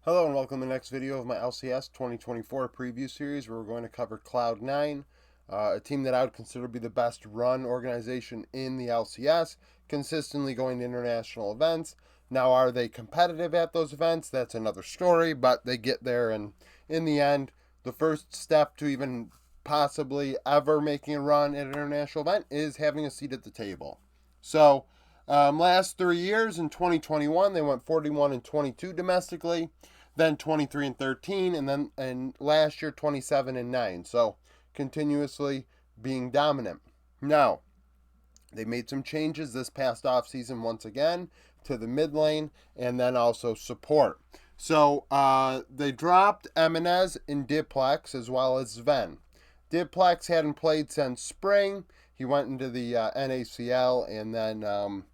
Hello and welcome to the next video of my LCS 2024 preview series where we're going to cover Cloud9, a team that I would consider to be the best run organization in the LCS, consistently going to international events. Now, are they competitive at those events? That's another story, but they get there, and in the end, the first step to even possibly ever making a run at an international event is having a seat at the table. So, last 3 years in 2021, they went 41 and 22 domestically, then 23 and 13, and last year 27 and 9. So continuously being dominant. Now, they made some changes this past offseason once again to the mid lane and then also support. So they dropped Eminez and Diplex as well as Sven. Diplex hadn't played since spring. He went into the NACL and then,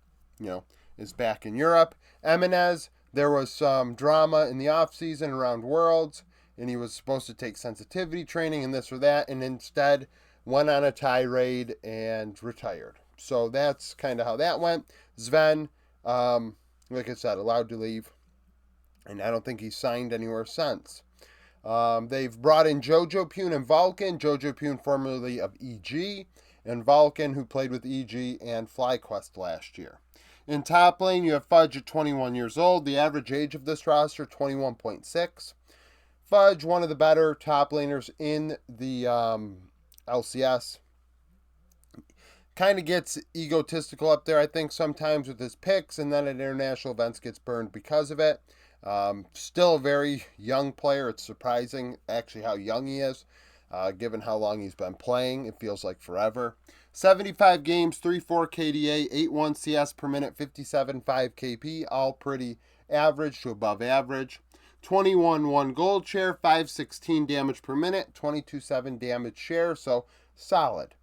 is back in Europe. Eminez, there was some drama in the offseason around Worlds, and he was supposed to take sensitivity training and this or that, and instead went on a tirade and retired. So that's kind of how that went. Sven, like I said, allowed to leave, and I don't think he's signed anywhere since. They've brought in Jojopyun and Vulcan. Jojopyun formerly of EG, and Vulcan, who played with EG and FlyQuest last year. In top lane, you have Fudge at 21 years old. The average age of this roster, 21.6. Fudge, one of the better top laners in the LCS. Kind of gets egotistical up there, I think, sometimes with his picks, and then at international events gets burned because of it. Still a very young player. It's surprising, actually, how young he is, given how long he's been playing. It feels like forever. 75 games, 3.4 KDA, 8.1 CS per minute, 57.5 KP, all pretty average to above average. 21.1 gold share, 5.16 damage per minute, 22.7 damage share, so solid,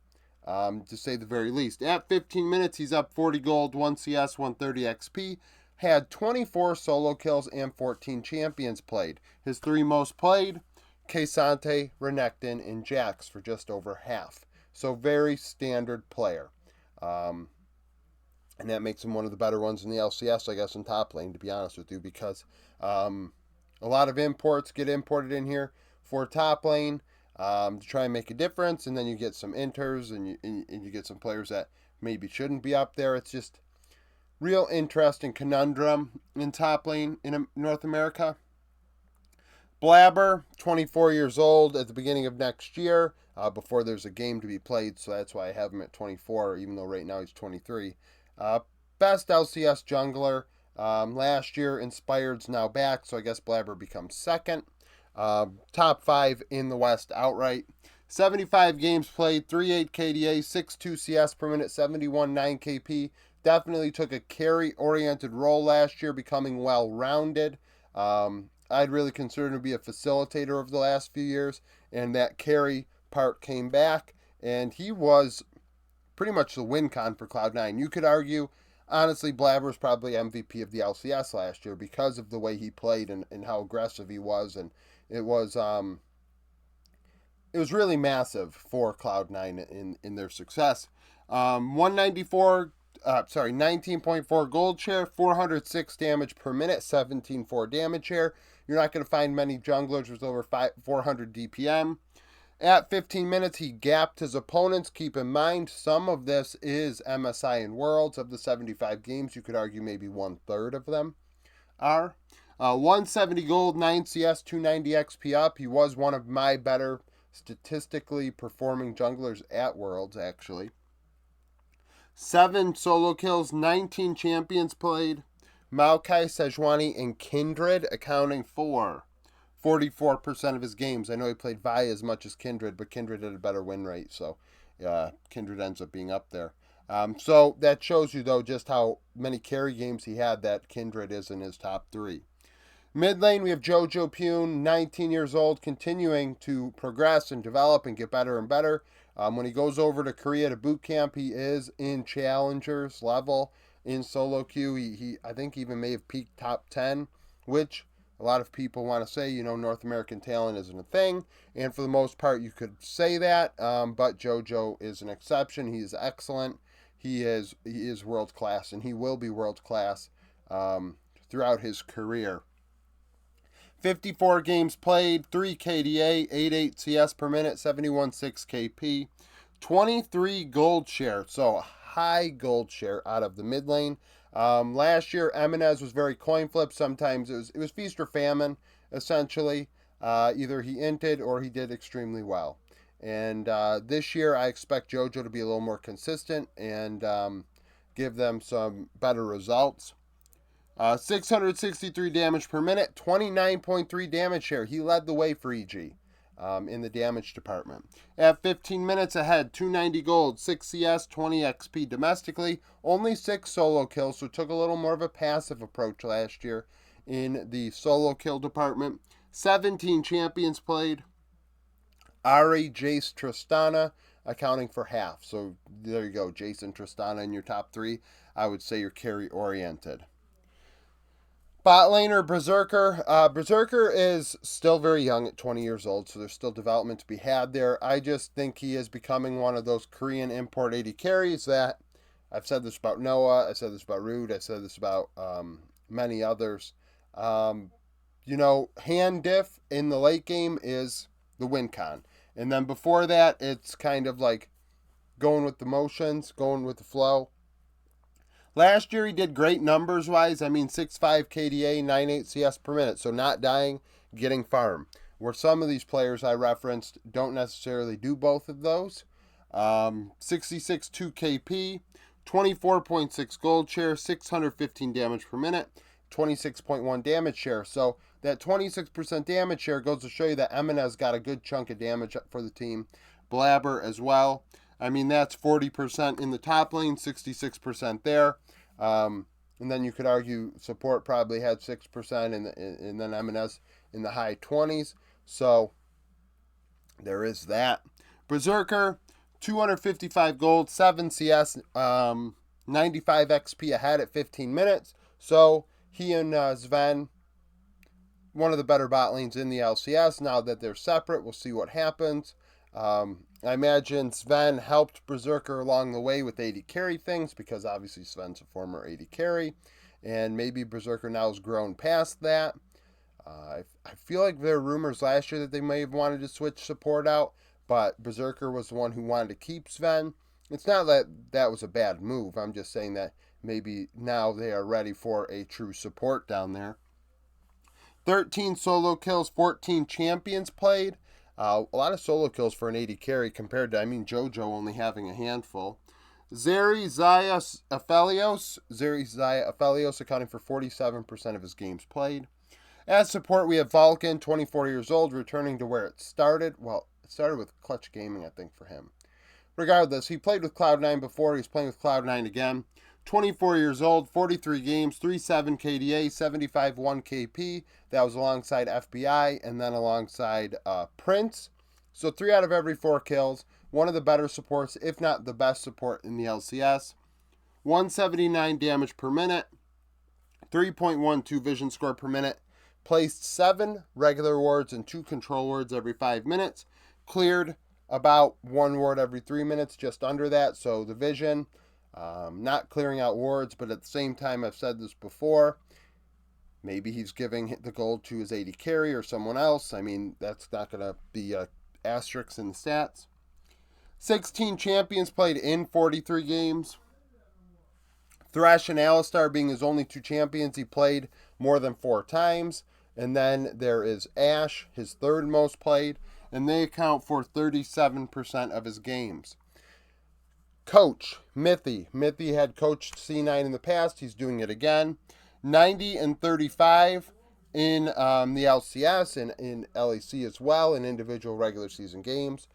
to say the very least. At 15 minutes, he's up 40 gold, 1 CS, 130 XP, had 24 solo kills and 14 champions played. His three most played, K'Sante, Renekton, and Jax for just over half. So very standard player. And that makes him one of the better ones in the LCS, I guess, in top lane, to be honest with you, because a lot of imports get imported in here for top lane to try and make a difference, and then you get some inters, and you get some players that maybe shouldn't be up there. It's just real interesting conundrum in top lane in North America. Blaber, 24 years old at the beginning of next year, before there's a game to be played, so that's why I have him at 24, even though right now he's 23. Best LCS jungler. Last year, Inspired's now back, so I guess Blaber becomes second. Top 5 in the West outright. 75 games played, 3.8 KDA, 6.2 CS per minute, 71.9 KP. Definitely took a carry-oriented role last year, becoming well-rounded. I'd really consider him to be a facilitator over the last few years, and that carry part came back, and he was pretty much the win con for Cloud9. You could argue, honestly, Blaber was probably MVP of the LCS last year because of the way he played and how aggressive he was, and it was really massive for Cloud9 in their success. 19.4 gold share, 406 damage per minute, 17.4 damage share. You're not going to find many junglers with over 400 DPM. At 15 minutes, he gapped his opponents. Keep in mind, some of this is MSI and Worlds. Of the 75 games, you could argue maybe 1/3 of them are. 170 gold, 9 CS, 290 XP up. He was one of my better statistically performing junglers at Worlds, actually. 7 solo kills, 19 champions played. Maokai, Sejuani, and Kindred accounting for 44% of his games. I know he played Vi as much as Kindred, but Kindred had a better win rate, so Kindred ends up being up there. So that shows you, though, just how many carry games he had that Kindred is in his top 3. Mid lane, we have Jojopyun, 19 years old, continuing to progress and develop and get better and better. When he goes over to Korea to boot camp, he is in challengers level in solo queue. He I think even may have peaked top 10, which a lot of people want to say, North American talent isn't a thing. And for the most part, you could say that. But Jojo is an exception. He is excellent. He is world class, and he will be world class throughout his career. 54 games played, 3 KDA, 88 CS per minute, 71.6 KP, 23 gold share, so a high gold share out of the mid lane. Last year, Eminez was very coin flip. Sometimes it was feast or famine, essentially. Either he inted or he did extremely well. And this year, I expect Jojo to be a little more consistent and give them some better results. 663 damage per minute, 29.3 damage share. He led the way for EG in the damage department. At 15 minutes ahead, 290 gold, 6 CS, 20 XP domestically, only 6 solo kills, so took a little more of a passive approach last year in the solo kill department. 17 champions played. Ari, Jace, Tristana accounting for half. So there you go, Jace and Tristana in your top 3. I would say you're carry oriented. Bot laner, Berserker. Berserker is still very young at 20 years old, so there's still development to be had there. I just think he is becoming one of those Korean import AD carries that, I've said this about Noah, I said this about Rude, I said this about many others. Hand diff in the late game is the win con. And then before that, it's kind of like going with the motions, going with the flow. Last year, he did great numbers-wise. I mean, 6.5 KDA, 9.8 CS per minute. So not dying, getting farm. Where some of these players I referenced don't necessarily do both of those. 66.2 KP, 24.6 gold share, 615 damage per minute, 26.1 damage share. So that 26% damage share goes to show you that Eminez got a good chunk of damage for the team. Blaber as well. I mean, that's 40% in the top lane, 66% there. And then you could argue support probably had 6%, and then Eminez in the high 20s. So there is that. Berserker, 255 gold, 7 CS, 95 XP ahead at 15 minutes. So he and Sven, one of the better bot lanes in the LCS. Now that they're separate, we'll see what happens. I imagine Sven helped Berserker along the way with AD carry things, because obviously Sven's a former AD carry, and maybe Berserker now has grown past that. I feel like there were rumors last year that they may have wanted to switch support out, but Berserker was the one who wanted to keep Sven. It's not that that was a bad move. I'm just saying that maybe now they are ready for a true support down there. 13 solo kills, 14 champions played. A lot of solo kills for an AD carry compared to, Jojo only having a handful. Zeri Zaya Aphelios accounting for 47% of his games played. As support, we have Vulcan, 24 years old, returning to where it started. Well, it started with Clutch Gaming, I think, for him. Regardless, he played with Cloud9 before. He's playing with Cloud9 again. 24 years old, 43 games, 3.7 KDA, 75.1 KP. That was alongside FBI and then alongside Prince. So 3 out of every 4 kills. One of the better supports, if not the best support in the LCS. 179 damage per minute, 3.12 vision score per minute. Placed 7 regular wards and 2 control wards every 5 minutes. Cleared about 1 ward every 3 minutes, just under that. So the vision... not clearing out wards, but at the same time, I've said this before, maybe he's giving the gold to his AD carry or someone else. That's not going to be asterisks in the stats. 16 champions played in 43 games. Thresh and Alistar being his only 2 champions, he played more than 4 times. And then there is Ashe, his 3rd most played, and they account for 37% of his games. Coach, Mithy. Mithy had coached C9 in the past. He's doing it again. 90 and 35 in the LCS and in LEC as well, in individual regular season games.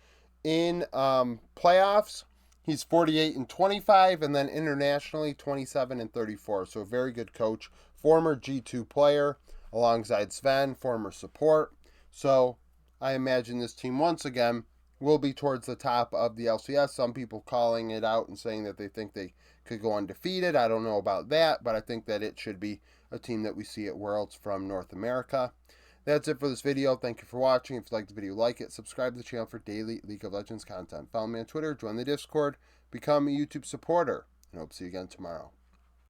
In playoffs, he's 48 and 25, and then internationally, 27 and 34. So a very good coach. Former G2 player alongside Sven, former support. So I imagine this team, once again, will be towards the top of the LCS. Some people calling it out and saying that they think they could go undefeated. I don't know about that, but I think that it should be a team that we see at Worlds from North America. That's it for this video. Thank you for watching. If you liked the video, like it. Subscribe to the channel for daily League of Legends content. Follow me on Twitter, join the Discord, become a YouTube supporter, and hope to see you again tomorrow.